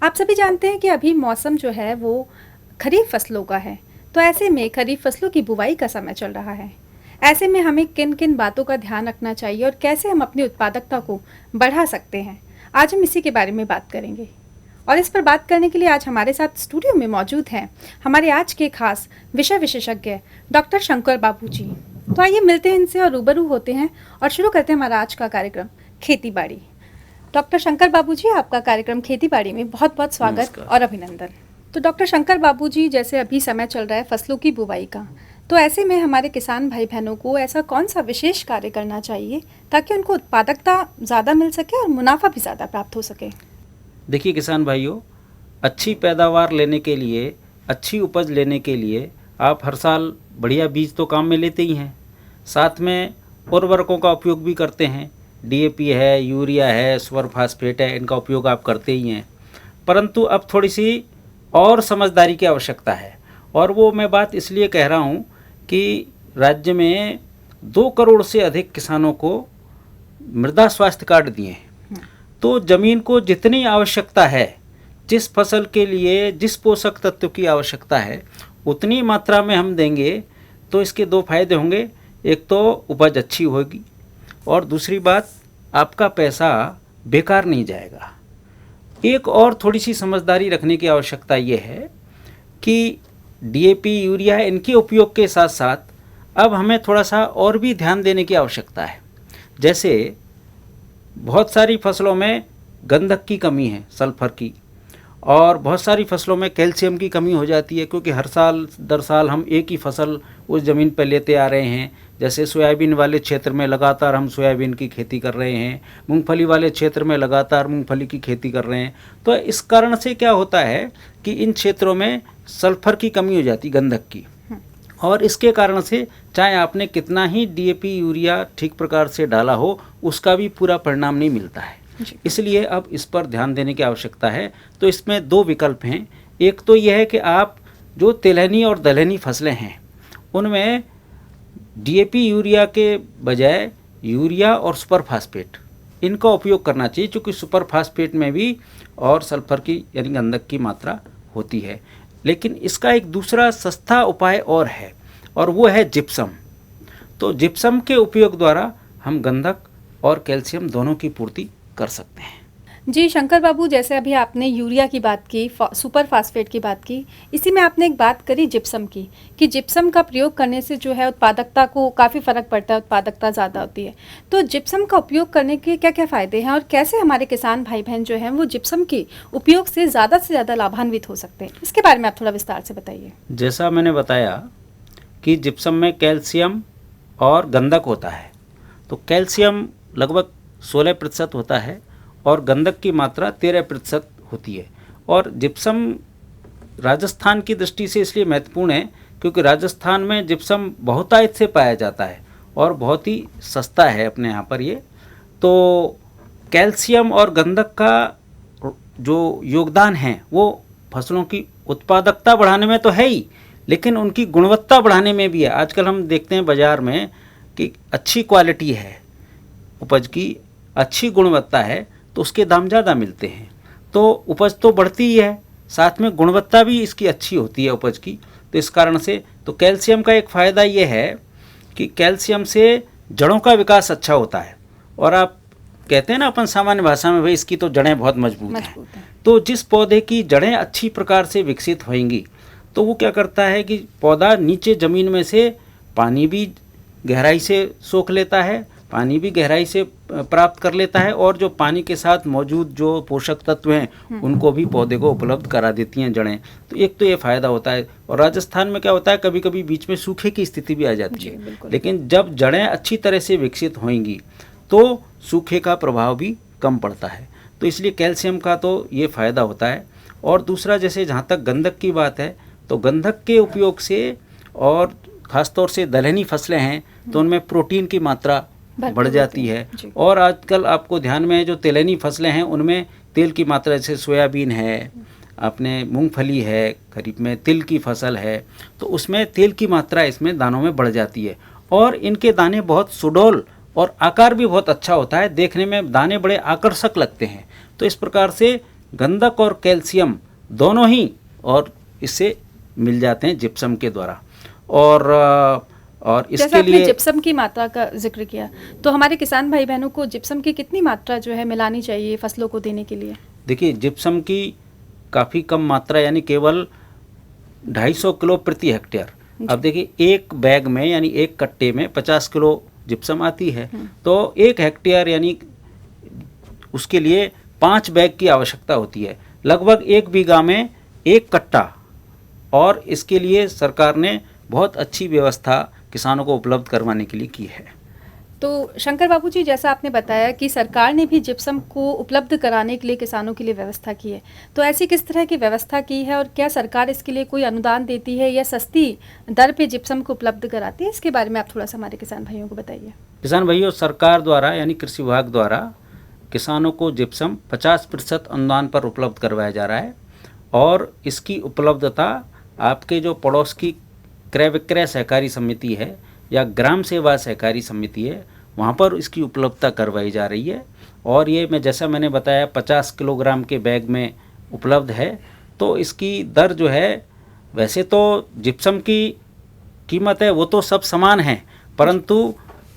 आप सभी जानते हैं कि अभी मौसम जो है वो खरीफ फसलों का है। तो ऐसे में खरीफ फसलों की बुवाई का समय चल रहा है। ऐसे में हमें किन किन बातों का ध्यान रखना चाहिए और कैसे हम अपनी उत्पादकता को बढ़ा सकते हैं, आज हम इसी के बारे में बात करेंगे। और इस पर बात करने के लिए आज हमारे साथ स्टूडियो में मौजूद हैं हमारे आज के खास विषय विशेषज्ञ डॉक्टर शंकर बाबू जी। तो आइए मिलते हैं इनसे और रूबरू होते हैं और शुरू करते हैं हमारा आज का कार्यक्रम खेती बाड़ी। डॉक्टर शंकर बाबू जी, आपका कार्यक्रम खेती बाड़ी में बहुत बहुत स्वागत और अभिनंदन। तो डॉक्टर शंकर बाबू जी, जैसे अभी समय चल रहा है फसलों की बुवाई का, तो ऐसे में हमारे किसान भाई बहनों को ऐसा कौन सा विशेष कार्य करना चाहिए ताकि उनको उत्पादकता ज़्यादा मिल सके और मुनाफा भी ज़्यादा प्राप्त हो सके? देखिए किसान भाइयों, अच्छी पैदावार लेने के लिए, अच्छी उपज लेने के लिए आप हर साल बढ़िया बीज तो काम में लेते ही हैं, साथ में उर्वरकों का उपयोग भी करते हैं। डीएपी है, यूरिया है, सुपर फास्फेट है, इनका उपयोग आप करते ही हैं। परंतु अब थोड़ी सी और समझदारी की आवश्यकता है, और वो मैं बात इसलिए कह रहा हूँ कि राज्य में 2 करोड़ से अधिक किसानों को मृदा स्वास्थ्य कार्ड दिए हैं। तो ज़मीन को जितनी आवश्यकता है, जिस फसल के लिए जिस पोषक तत्व की आवश्यकता है उतनी मात्रा में हम देंगे तो इसके 2 फायदे होंगे। एक तो उपज अच्छी होगी और दूसरी बात, आपका पैसा बेकार नहीं जाएगा। एक और थोड़ी सी समझदारी रखने की आवश्यकता ये है कि डीएपी, यूरिया, इनके उपयोग के साथ साथ अब हमें थोड़ा सा और भी ध्यान देने की आवश्यकता है। जैसे बहुत सारी फसलों में गंधक की कमी है, सल्फर की, और बहुत सारी फसलों में कैल्शियम की कमी हो जाती है, क्योंकि हर साल दर साल हम एक ही फसल उस ज़मीन पर लेते आ रहे हैं। जैसे सोयाबीन वाले क्षेत्र में लगातार हम सोयाबीन की खेती कर रहे हैं, मूंगफली वाले क्षेत्र में लगातार मूंगफली की खेती कर रहे हैं। तो इस कारण से क्या होता है कि इन क्षेत्रों में सल्फर की कमी हो जाती, गंधक की, और इसके कारण से चाहे आपने कितना ही डीएपी, यूरिया ठीक प्रकार से डाला हो, उसका भी पूरा परिणाम नहीं मिलता है। इसलिए अब इस पर ध्यान देने की आवश्यकता है। तो इसमें 2 विकल्प हैं। एक तो यह है कि आप जो तिलहनी और दलहनी फसलें हैं उनमें डीएपी, यूरिया के बजाय यूरिया और सुपर फास्फेट, इनका उपयोग करना चाहिए, क्योंकि सुपर फास्फेट में भी और सल्फर की यानी गंधक की मात्रा होती है। लेकिन इसका एक दूसरा सस्ता उपाय और है, और वो है जिप्सम। तो जिप्सम के उपयोग द्वारा हम गंधक और कैल्शियम दोनों की पूर्ति कर सकते हैं। जी शंकर बाबू, जैसे अभी आपने यूरिया की बात की, सुपर फास्फेट की बात की, इसी में आपने एक बात करी जिप्सम की, कि जिप्सम का प्रयोग करने से जो है उत्पादकता को काफ़ी फ़र्क पड़ता है, उत्पादकता ज़्यादा होती है। तो जिप्सम का उपयोग करने के क्या क्या फ़ायदे हैं और कैसे हमारे किसान भाई बहन जो हैं वो जिप्सम के उपयोग से ज़्यादा लाभान्वित हो सकते हैं, इसके बारे में आप थोड़ा विस्तार से बताइए। जैसा मैंने बताया कि जिप्सम में कैल्शियम और गंधक होता है, तो कैल्शियम लगभग 16% होता है और गंधक की मात्रा 13% होती है। और जिप्सम राजस्थान की दृष्टि से इसलिए महत्वपूर्ण है क्योंकि राजस्थान में जिप्सम बहुतायत से पाया जाता है और बहुत ही सस्ता है अपने यहाँ पर ये। तो कैल्शियम और गंधक का जो योगदान है वो फसलों की उत्पादकता बढ़ाने में तो है ही, लेकिन उनकी गुणवत्ता बढ़ाने में भी है। आजकल हम देखते हैं बाज़ार में कि अच्छी क्वालिटी है, उपज की अच्छी गुणवत्ता है, तो उसके दाम ज़्यादा मिलते हैं। तो उपज तो बढ़ती ही है, साथ में गुणवत्ता भी इसकी अच्छी होती है उपज की। तो इस कारण से तो कैल्शियम का एक फ़ायदा ये है कि कैल्शियम से जड़ों का विकास अच्छा होता है। और आप कहते हैं ना अपन सामान्य भाषा में, भाई इसकी तो जड़ें बहुत मजबूत हैं। तो जिस पौधे की जड़ें अच्छी प्रकार से विकसित होंगी तो वो क्या करता है कि पौधा नीचे ज़मीन में से पानी भी गहराई से सोख लेता है, पानी भी गहराई से प्राप्त कर लेता है, और जो पानी के साथ मौजूद जो पोषक तत्व हैं उनको भी पौधे को उपलब्ध करा देती हैं जड़ें। तो एक तो ये फ़ायदा होता है। और राजस्थान में क्या होता है, कभी कभी बीच में सूखे की स्थिति भी आ जाती है, लेकिन जब जड़ें अच्छी तरह से विकसित होंगी तो सूखे का प्रभाव भी कम पड़ता है। तो इसलिए कैल्शियम का तो ये फ़ायदा होता है। और दूसरा, जैसे जहाँ तक गंधक की बात है, तो गंधक के उपयोग से, और ख़ासतौर से दलहनी फसलें हैं तो उनमें प्रोटीन की मात्रा बढ़ जाती है। और आजकल आपको ध्यान में है जो तिलहनी फसलें हैं उनमें तेल की मात्रा, जैसे सोयाबीन है, अपने मूंगफली है, खरीफ में तिल की फसल है, तो उसमें तेल की मात्रा इसमें दानों में बढ़ जाती है। और इनके दाने बहुत सुडौल और आकार भी बहुत अच्छा होता है, देखने में दाने बड़े आकर्षक लगते हैं। तो इस प्रकार से गंधक और कैल्शियम दोनों ही और इससे मिल जाते हैं जिप्सम के द्वारा। और जैसे इसके आपने लिए जिप्सम की मात्रा का जिक्र किया, तो हमारे किसान भाई बहनों को जिप्सम की कितनी मात्रा जो है मिलानी चाहिए फसलों को देने के लिए? देखिए, जिप्सम की काफ़ी कम मात्रा यानी केवल 250 किलो प्रति हेक्टेयर। अब देखिए, एक बैग में यानी एक कट्टे में 50 किलो जिप्सम आती है, तो एक हेक्टेयर यानी उसके लिए 5 बैग की आवश्यकता होती है, लगभग 1 बीघा में 1 कट्टा। और इसके लिए सरकार ने बहुत अच्छी व्यवस्था किसानों को उपलब्ध करवाने के लिए की है। तो शंकर बाबू जी, जैसा आपने बताया कि सरकार ने भी जिप्सम को उपलब्ध कराने के लिए किसानों के लिए व्यवस्था की है, तो ऐसी किस तरह की व्यवस्था की है और क्या सरकार इसके लिए कोई अनुदान देती है या सस्ती दर पे जिप्सम को उपलब्ध कराती है? इसके बारे में आप थोड़ा सा हमारे किसान भाइयों को बताइए। किसान भाइयों, सरकार द्वारा यानी कृषि विभाग द्वारा किसानों को जिप्सम 50% अनुदान पर उपलब्ध करवाया जा रहा है। और इसकी उपलब्धता आपके जो पड़ोस की क्रय विक्रय सहकारी समिति है या ग्राम सेवा सहकारी समिति है, वहाँ पर इसकी उपलब्धता करवाई जा रही है। और ये जैसा मैंने बताया 50 किलोग्राम के बैग में उपलब्ध है। तो इसकी दर जो है, वैसे तो जिप्सम की कीमत है वो तो सब समान है, परंतु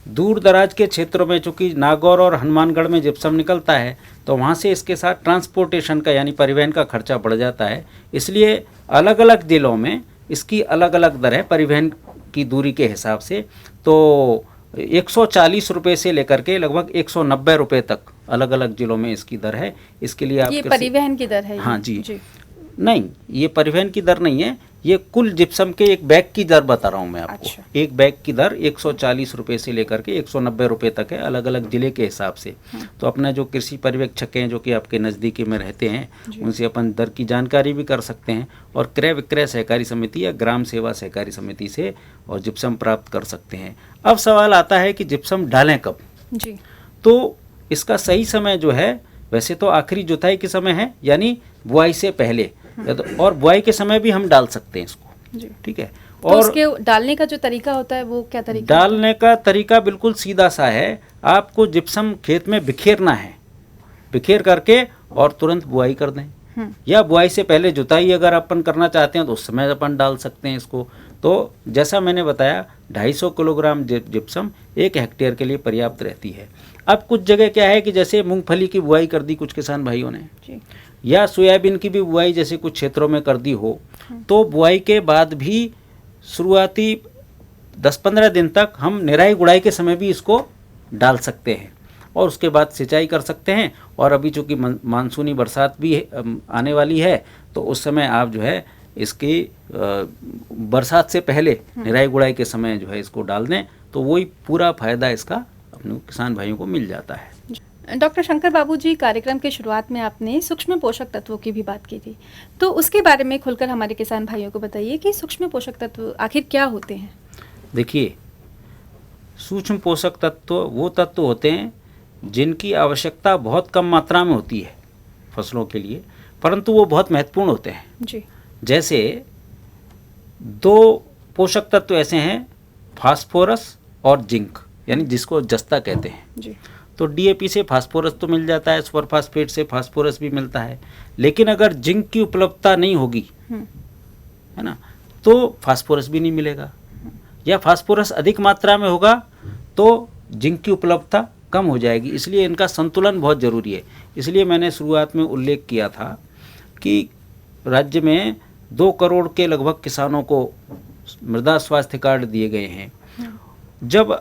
दूर दराज के क्षेत्रों में चूँकि नागौर और हनुमानगढ़ में जिप्सम निकलता है, तो वहाँ से इसके साथ ट्रांसपोर्टेशन का यानी परिवहन का खर्चा बढ़ जाता है। इसलिए अलग अलग जिलों में इसकी अलग अलग दर है परिवहन की दूरी के हिसाब से। तो 140 रुपये से लेकर के लगभग 190 रुपये तक अलग अलग जिलों में इसकी दर है। इसके लिए आप ये परिवहन की दर है? हाँ जी। नहीं, ये परिवहन की दर नहीं है, ये कुल जिप्सम के एक बैग की दर बता रहा हूँ मैं आपको। अच्छा। एक बैग की दर 140 रुपये से लेकर के 190 रुपये तक है, अलग अलग ज़िले के हिसाब से। तो अपना जो कृषि पर्यवेक्षक हैं जो कि आपके नज़दीकी में रहते हैं, उनसे अपन दर की जानकारी भी कर सकते हैं और क्रय विक्रय सहकारी समिति या ग्राम सेवा सहकारी समिति से और जिप्सम प्राप्त कर सकते हैं। अब सवाल आता है कि जिप्सम डालें कब? जी। तो इसका सही समय जो है, वैसे तो आखिरी जुताई के समय है यानी बुआई से पहले, और बुआई के समय भी हम डाल सकते हैं इसको। जी। ठीक है। तो और उसके डालने का जो तरीका होता है वो क्या तरीका? डालने का तरीका बिल्कुल सीधा सा है, आपको जिप्सम खेत में बिखेरना है, बिखेर करके और तुरंत बुआई कर दें, या बुआई से पहले जुताई अगर अपन करना चाहते हैं तो उस समय अपन डाल सकते हैं इसको। तो जैसा मैंने बताया 250 किलोग्राम जिप्सम 1 हेक्टेयर के लिए पर्याप्त रहती है। अब कुछ जगह क्या है कि जैसे मूंगफली की बुआई कर दी कुछ किसान भाइयों ने जी। या सोयाबीन की भी बुआई जैसे कुछ क्षेत्रों में कर दी हो, तो बुआई के बाद भी शुरुआती 10-15 दिन तक हम निराई गुड़ाई के समय भी इसको डाल सकते हैं और उसके बाद सिंचाई कर सकते हैं। और अभी चूँकि मानसूनी बरसात भी आने वाली है, तो उस समय आप जो है इसकी बरसात से पहले निराई गुड़ाई के समय जो है इसको डाल दें, तो वही पूरा फायदा इसका अपने किसान भाइयों को मिल जाता है। डॉक्टर शंकर बाबू जी, कार्यक्रम के शुरुआत में आपने सूक्ष्म पोषक तत्वों की भी बात की थी, तो उसके बारे में खुलकर हमारे किसान भाइयों को बताइए कि सूक्ष्म पोषक तत्व आखिर क्या होते हैं? देखिए, सूक्ष्म पोषक तत्व वो तत्व होते हैं जिनकी आवश्यकता बहुत कम मात्रा में होती है फसलों के लिए, परंतु वो बहुत महत्वपूर्ण होते हैं। जी। जैसे 2 पोषक तत्व ऐसे हैं, फास्फोरस और जिंक, यानी जिसको जस्ता कहते हैं। जी। तो डीएपी से फास्फोरस तो मिल जाता है, सुपर फास्फेट से फास्फोरस भी मिलता है, लेकिन अगर जिंक की उपलब्धता नहीं होगी, है ना, तो फास्फोरस भी नहीं मिलेगा, या फास्फोरस अधिक मात्रा में होगा तो जिंक की उपलब्धता कम हो जाएगी। इसलिए इनका संतुलन बहुत ज़रूरी है। इसलिए मैंने शुरुआत में उल्लेख किया था कि राज्य में 2 करोड़ के लगभग किसानों को मृदा स्वास्थ्य कार्ड दिए गए हैं। जब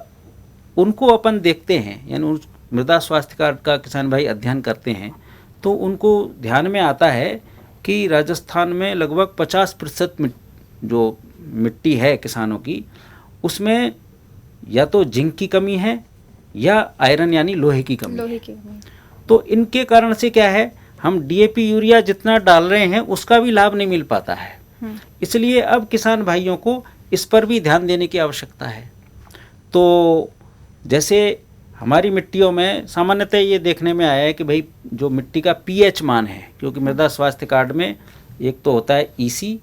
उनको अपन देखते हैं, यानी उस मृदा स्वास्थ्य कार्ड का किसान भाई अध्ययन करते हैं, तो उनको ध्यान में आता है कि राजस्थान में लगभग 50% जो मिट्टी है किसानों की, उसमें या तो जिंक की कमी है या आयरन यानी लोहे की कमी है। तो इनके कारण से क्या है, हम डीएपी यूरिया जितना डाल रहे हैं उसका भी लाभ नहीं मिल पाता है। इसलिए अब किसान भाइयों को इस पर भी ध्यान देने की आवश्यकता है। तो जैसे हमारी मिट्टियों में सामान्यतः ये देखने में आया है कि भाई जो मिट्टी का पीएच मान है, क्योंकि मृदा स्वास्थ्य कार्ड में एक तो होता है ईसी,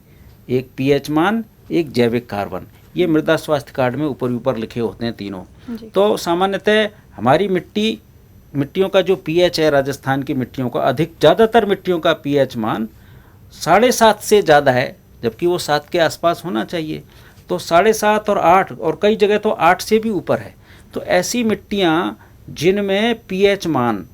एक पीएच मान, एक जैविक कार्बन, ये मृदा स्वास्थ्य कार्ड में ऊपर ऊपर लिखे होते हैं तीनों। तो सामान्यतः हमारी मिट्टी मिट्टियों का जो पीएच है राजस्थान की मिट्टियों का, ज़्यादातर मिट्टियों का पीएच मान 7.5 से ज़्यादा है, जबकि वो 7 के आसपास होना चाहिए। तो 7.5 और 8 और कई जगह तो 8 से भी ऊपर है। तो ऐसी मिट्टियाँ जिनमें पीएच मान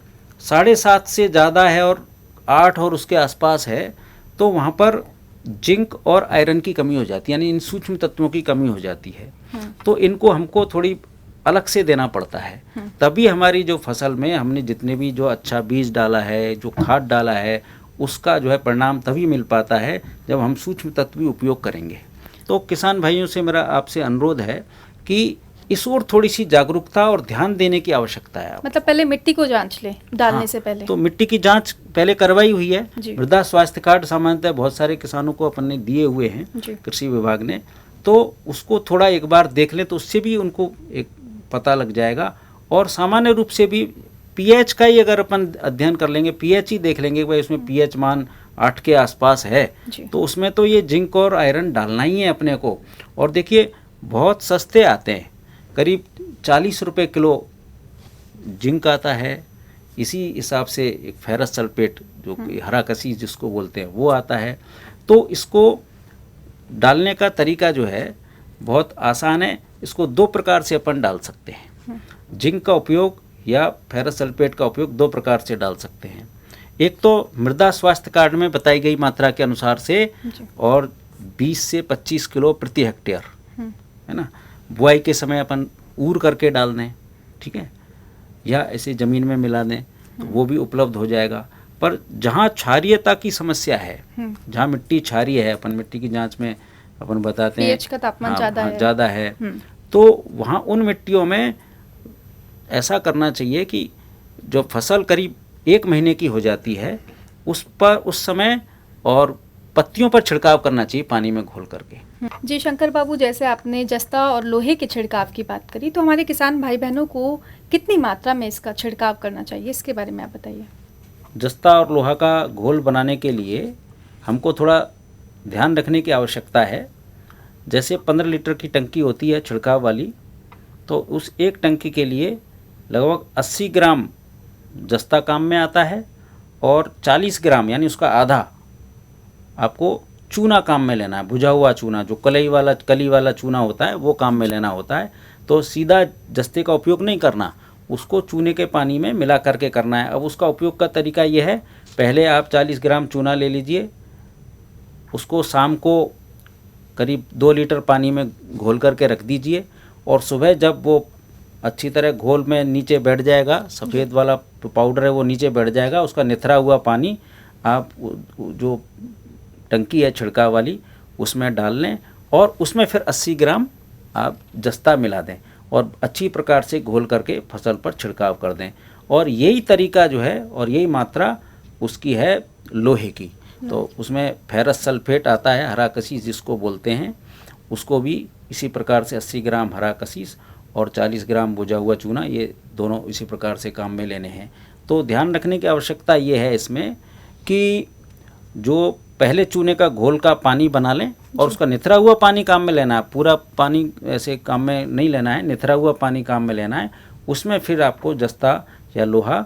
7.5 से ज़्यादा है और 8 और उसके आसपास है, तो वहाँ पर जिंक और आयरन की कमी हो जाती है, यानी इन सूक्ष्म तत्वों की कमी हो जाती है। तो इनको हमको थोड़ी अलग से देना पड़ता है, तभी हमारी जो फसल में हमने जितने भी जो अच्छा बीज डाला है, जो खाद डाला है, उसका जो है परिणाम तभी मिल पाता है जब हम सूक्ष्म तत्व भी उपयोग करेंगे। तो किसान भाइयों से मेरा आपसे अनुरोध है कि इस ओर थोड़ी सी जागरूकता और ध्यान देने की आवश्यकता है। मतलब पहले मिट्टी को जांच ले डालने से पहले। तो मिट्टी की जांच पहले करवाई हुई है। जी। मृदा स्वास्थ्य कार्ड सामान्यतः बहुत सारे किसानों को अपन ने दिए हुए हैं जी। कृषि विभाग ने, तो उसको थोड़ा एक बार देख लें तो उससे भी उनको एक पता लग जाएगा। और सामान्य रूप से भी पीएच का ही अगर अपन अध्ययन कर लेंगे, पीएच ही देख लेंगे भाई उसमें पीएच मान 8 के आसपास है, तो उसमें तो ये जिंक और आयरन डालना ही है अपने को। और देखिए बहुत सस्ते आते हैं, करीब 40 रुपये किलो जिंक आता है। इसी हिसाब से एक फेरस सल्फेट जो कि हरा कसीस जिसको बोलते हैं वो आता है। तो इसको डालने का तरीका जो है बहुत आसान है। इसको 2 प्रकार से अपन डाल सकते हैं। जिंक का उपयोग या फेरस सल्फेट का उपयोग 2 प्रकार से डाल सकते हैं। एक तो मृदा स्वास्थ्य कार्ड में बताई गई मात्रा के अनुसार से, और 20 से 25 किलो प्रति हेक्टेयर, है ना। बुआई के समय अपन ऊर करके डाल दें, ठीक है, या ऐसे ज़मीन में मिला दें तो वो भी उपलब्ध हो जाएगा। पर जहाँ क्षारीयता की समस्या है, जहाँ मिट्टी क्षारीय है, अपन मिट्टी की जांच में अपन बताते हैं पीएच का तापमान ज़्यादा है, तो वहाँ उन मिट्टियों में ऐसा करना चाहिए कि जो फसल करीब 1 महीने की हो जाती है उस पर उस समय और पत्तियों पर छिड़काव करना चाहिए पानी में घोल करके। जी शंकर बाबू, जैसे आपने जस्ता और लोहे के छिड़काव की बात करी, तो हमारे किसान भाई बहनों को कितनी मात्रा में इसका छिड़काव करना चाहिए, इसके बारे में आप बताइए। जस्ता और लोहा का घोल बनाने के लिए हमको थोड़ा ध्यान रखने की आवश्यकता है। जैसे 15 लीटर की टंकी होती है छिड़काव वाली, तो उस एक टंकी के लिए लगभग 80 ग्राम जस्ता काम में आता है और 40 ग्राम यानी उसका आधा आपको चूना काम में लेना है। भुजा हुआ चूना, जो कली वाला चूना होता है वो काम में लेना होता है। तो सीधा जस्ते का उपयोग नहीं करना, उसको चूने के पानी में मिला करके करना है। अब उसका उपयोग का तरीका ये है, पहले आप 40 ग्राम चूना ले लीजिए, उसको शाम को करीब 2 लीटर पानी में घोल करके रख दीजिए, और सुबह जब वो अच्छी तरह घोल में नीचे बैठ जाएगा, सफ़ेद वाला पाउडर है वो नीचे बैठ जाएगा, उसका निथरा हुआ पानी आप जो टंकी है छिड़काव वाली उसमें डाल लें, और उसमें फिर 80 ग्राम आप जस्ता मिला दें और अच्छी प्रकार से घोल करके फसल पर छिड़काव कर दें। और यही तरीका जो है और यही मात्रा उसकी है लोहे की। तो उसमें फेरस सल्फेट आता है, हरा कसीस जिसको बोलते हैं, उसको भी इसी प्रकार से 80 ग्राम हरा कसीस और 40 ग्राम भुजा हुआ चूना, ये दोनों इसी प्रकार से काम में लेने हैं। तो ध्यान रखने की आवश्यकता ये है इसमें कि जो पहले चूने का घोल का पानी बना लें और उसका निथरा हुआ पानी काम में लेना है। पूरा पानी ऐसे काम में नहीं लेना है, निथरा हुआ पानी काम में लेना है। उसमें फिर आपको जस्ता या लोहा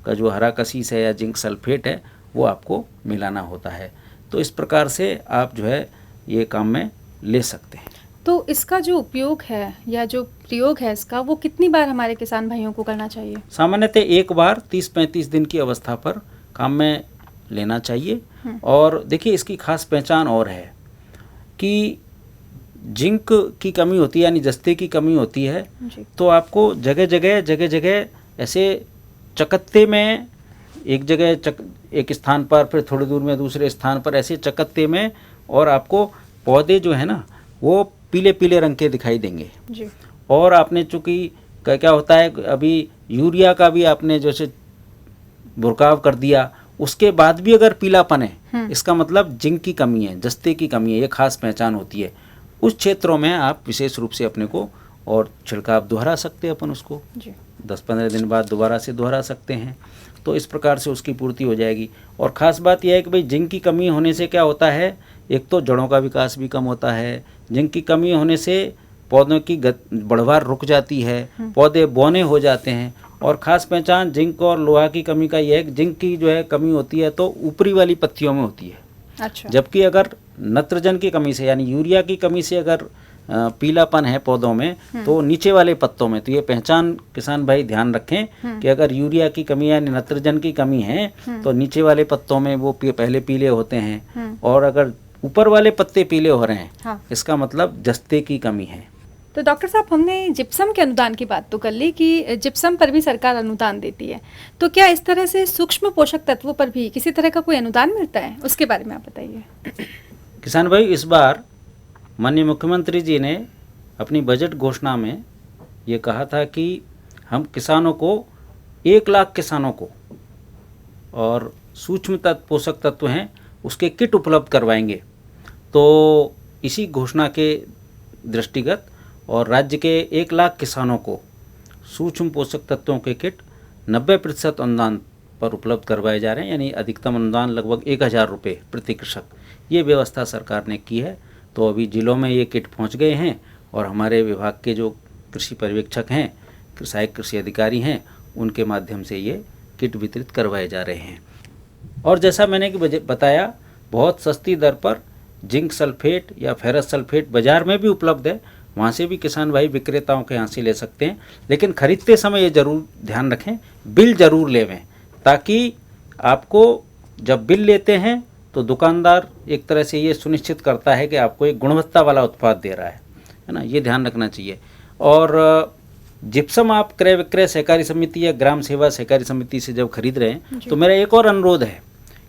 का जो हरा कसीस है या जिंक सल्फेट है वो आपको मिलाना होता है। तो इस प्रकार से आप जो है ये काम में ले सकते हैं। तो इसका जो उपयोग है या जो प्रयोग है इसका, वो कितनी बार हमारे किसान भाइयों को करना चाहिए? सामान्यतः एक बार 30-35 दिन की अवस्था पर काम में लेना चाहिए। और देखिए इसकी खास पहचान और है कि जिंक की कमी होती है, यानी जस्ते की कमी होती है, तो आपको जगह जगह ऐसे चकत्ते में एक जगह एक स्थान पर, फिर थोड़ी दूर में दूसरे स्थान पर, ऐसे चकत्ते में, और आपको पौधे जो है ना वो पीले पीले रंग के दिखाई देंगे जी। और आपने चूँकि क्या होता है, अभी यूरिया का भी आपने जैसे बुरकाव कर दिया, उसके बाद भी अगर पीलापन है, इसका मतलब जिंक की कमी है, जस्ते की कमी है, ये खास पहचान होती है। उस क्षेत्रों में आप विशेष रूप से अपने को और छिड़काव दोहरा सकते हैं अपन उसको 10-15 दिन बाद दोबारा से दोहरा सकते हैं। तो इस प्रकार से उसकी पूर्ति हो जाएगी। और ख़ास बात यह है कि भाई जिंक की कमी होने से क्या होता है, एक तो जड़ों का विकास भी कम होता है। जिंक की कमी होने से पौधों की बढ़वार रुक जाती है, पौधे बौने हो जाते हैं। और ख़ास पहचान जिंक और लोहा की कमी का यह है कि जिंक की जो है कमी होती है तो ऊपरी वाली पत्तियों में होती है। अच्छा। जबकि अगर नत्रजन की कमी से यानी यूरिया की कमी से अगर पीलापन है पौधों में तो नीचे वाले पत्तों में। तो ये पहचान किसान भाई ध्यान रखें कि अगर यूरिया की कमी यानी नत्रजन की कमी है तो नीचे वाले पत्तों में वो पहले पीले होते हैं, और अगर ऊपर वाले पत्ते पीले हो रहे हैं, हाँ। इसका मतलब जस्ते की कमी है। तो डॉक्टर साहब, हमने जिप्सम के अनुदान की बात तो कर ली कि जिप्सम पर भी सरकार अनुदान देती है, तो क्या इस तरह से सूक्ष्म पोषक तत्वों पर भी किसी तरह का कोई अनुदान मिलता है? उसके बारे में आप बताइए। किसान भाई, इस बार माननीय मुख्यमंत्री जी ने अपनी बजट घोषणा में ये कहा था कि हम किसानों को 1 लाख किसानों को और सूक्ष्म पोषक तत्व हैं उसके किट उपलब्ध करवाएंगे। तो इसी घोषणा के दृष्टिगत और राज्य के 1 लाख किसानों को सूक्ष्म पोषक तत्वों के किट 90% अनुदान पर उपलब्ध करवाए जा रहे हैं, यानी अधिकतम अनुदान लगभग 1000 रुपये प्रति कृषक। ये व्यवस्था सरकार ने की है। तो अभी जिलों में ये किट पहुंच गए हैं और हमारे विभाग के जो कृषि पर्यवेक्षक हैं, सहायक कृषि अधिकारी हैं, उनके माध्यम से ये किट वितरित करवाए जा रहे हैं। और जैसा मैंने बताया, बहुत सस्ती दर पर जिंक सल्फेट या फेरस सल्फेट बाज़ार में भी उपलब्ध है। वहाँ से भी किसान भाई विक्रेताओं के यहाँ से ले सकते हैं। लेकिन ख़रीदते समय ये ज़रूर ध्यान रखें, बिल ज़रूर लेवें, ताकि आपको जब बिल लेते हैं तो दुकानदार एक तरह से ये सुनिश्चित करता है कि आपको एक गुणवत्ता वाला उत्पाद दे रहा है ना, ये ध्यान रखना चाहिए। और जिप्सम आप क्रय विक्रय सहकारी समिति या ग्राम सेवा सहकारी समिति से जब खरीद रहे हैं तो मेरा एक और अनुरोध है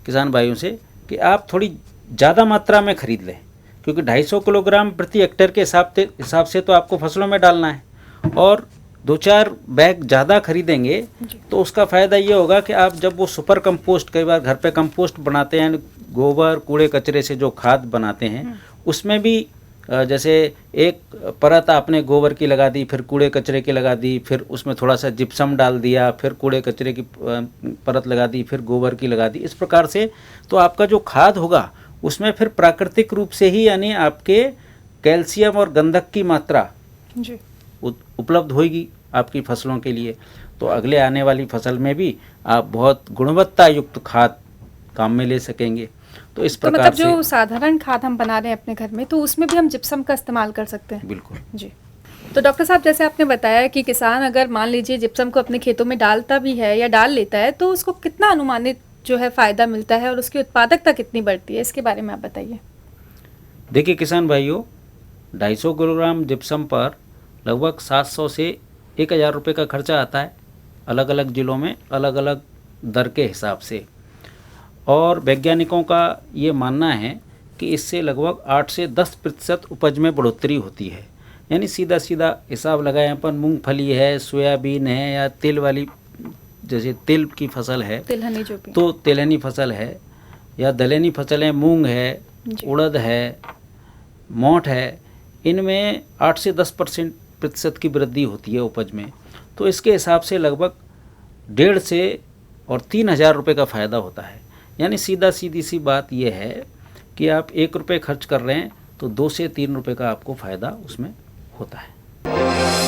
किसान भाइयों से कि आप थोड़ी ज़्यादा मात्रा में खरीद लें, क्योंकि 250 किलोग्राम प्रति हेक्टेयर के हिसाब से तो आपको फसलों में डालना है। और 2-4 बैग ज़्यादा खरीदेंगे तो उसका फ़ायदा ये होगा कि आप जब वो सुपर कंपोस्ट, कई बार घर पे कंपोस्ट बनाते हैं, गोबर कूड़े कचरे से जो खाद बनाते हैं, उसमें भी जैसे एक परत आपने गोबर की लगा दी, फिर कूड़े कचरे की लगा दी, फिर उसमें थोड़ा सा जिप्सम डाल दिया, फिर कूड़े कचरे की परत लगा दी, फिर गोबर की लगा दी। इस प्रकार से तो आपका जो खाद होगा उसमें फिर प्राकृतिक रूप से ही यानी आपके कैल्शियम और गंधक की मात्रा उपलब्ध होगी आपकी फसलों के लिए। तो अगले आने वाली फसल में भी आप बहुत गुणवत्ता युक्त खाद काम में ले सकेंगे। तो इस प्रकार मतलब जो साधारण खाद हम बना रहे हैं अपने घर में, तो उसमें भी हम जिप्सम का इस्तेमाल कर सकते हैं? बिल्कुल जी। तो डॉक्टर साहब, जैसे आपने बताया कि किसान अगर मान लीजिए जिप्सम को अपने खेतों में डालता भी है या डाल लेता है, तो उसको कितना अनुमानित जो है फ़ायदा मिलता है और उसकी उत्पादकता कितनी बढ़ती है? इसके बारे में आप बताइए। देखिए किसान भाइयों, 250 किलोग्राम जिप्सम पर लगभग 700 से 1000 रुपये का खर्चा आता है, अलग अलग ज़िलों में अलग अलग दर के हिसाब से। और वैज्ञानिकों का ये मानना है कि इससे लगभग 8 से 10% उपज में बढ़ोतरी होती है। यानी सीधा सीधा हिसाब लगाएं अपन, मूंगफली है, सोयाबीन है, या तेल वाली जैसे तेल की फसल है, तिलहनी जो भी, तो तिलहनी फसल है, या दलहनी फसल है, मूंग है, उड़द है, मोठ है, इनमें 8 से 10% की वृद्धि होती है उपज में। तो इसके हिसाब से लगभग 1.5 से और 3000 रुपये का फ़ायदा होता है। यानी सीधी सी बात यह है कि आप 1 रुपये खर्च कर रहे हैं तो 2 से 3 रुपये का आपको फ़ायदा उसमें होता है।